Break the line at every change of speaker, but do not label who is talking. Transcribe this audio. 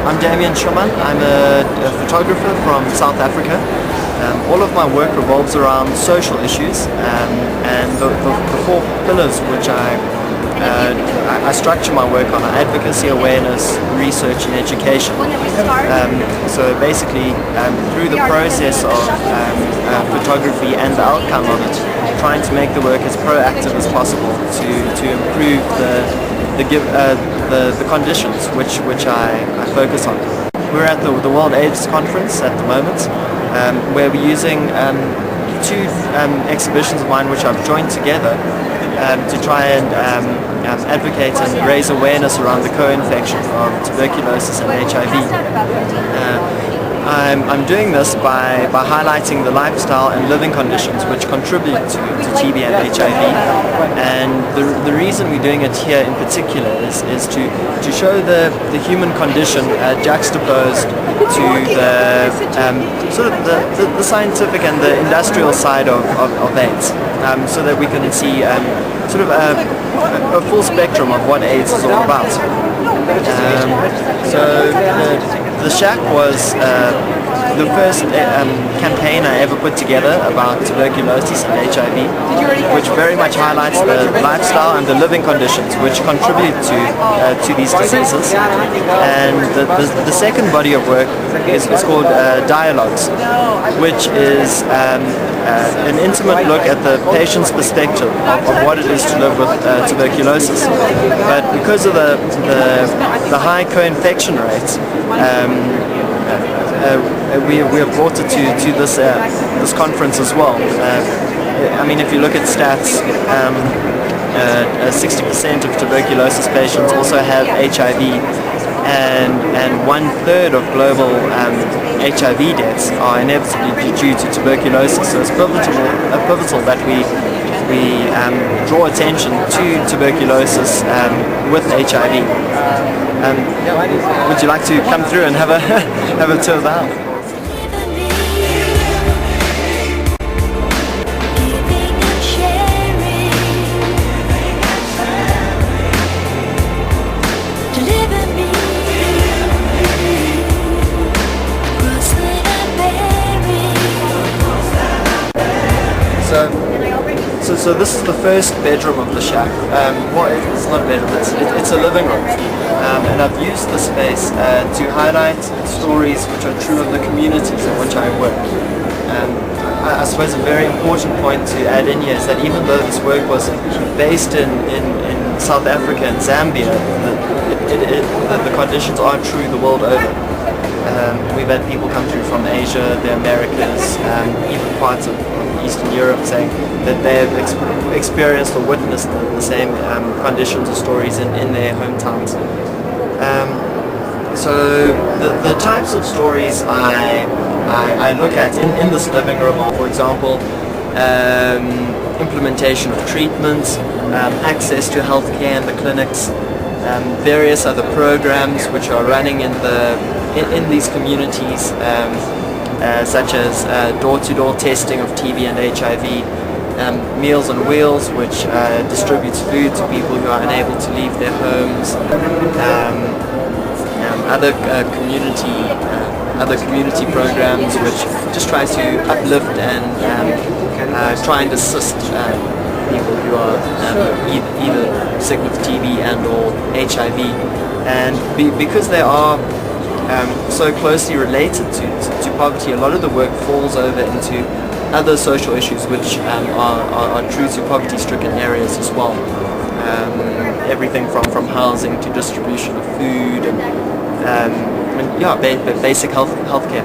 I'm Damian Schumann. I'm a photographer from South Africa. All of my work revolves around social issues, and the four pillars which I structure my work on are advocacy, awareness, research and education. So basically through the process of photography and the outcome of it, trying to make the work as proactive as possible to improve the conditions which I focus on. We're at the World AIDS Conference at the moment, where we're using two exhibitions of mine which I've joined together to try and advocate and raise awareness around the co-infection of tuberculosis and HIV. I'm doing this by highlighting the lifestyle and living conditions which contribute to TB and HIV, and the reason we're doing it here in particular is to show the human condition juxtaposed to the sort of the scientific and the industrial side of AIDS, so that we can see sort of a full spectrum of what AIDS is all about. So the Shack was the first campaign I ever put together about tuberculosis and HIV, which very much highlights the lifestyle and the living conditions which contribute to these diseases. And the second body of work is called Dialogues, which is an intimate look at the patient's perspective of what it is to live with tuberculosis. But because of the high co-infection rates, we have brought it to this conference as well. I mean, if you look at stats, 60% of tuberculosis patients also have HIV, and 1/3 of global HIV deaths are inevitably due to tuberculosis. So it's pivotal that we draw attention to tuberculosis with HIV. Would you like to come through and have a tour of the house? So this is the first bedroom of the Shack. Well, it's not a bedroom, it's a living room. And I've used the space to highlight stories which are true of the communities in which I work. I suppose a very important point to add in here is that even though this work was based in South Africa and Zambia, the conditions are true the world over. We've had people come through from Asia, the Americas, even parts of Eastern Europe saying that they've experienced or witnessed the same conditions or stories in their hometowns. So the types of stories I look at in this living room are, for example, implementation of treatments, access to healthcare in the clinics, various other programs which are running in these communities, such as door-to-door testing of TB and HIV, Meals on Wheels, which distributes food to people who are unable to leave their homes. Other community programs which just try to uplift and try and assist people who are either sick with TB and or HIV, and because they are so closely related to poverty, a lot of the work falls over into other social issues which are true to poverty-stricken areas as well. Everything from housing to distribution of food and basic healthcare.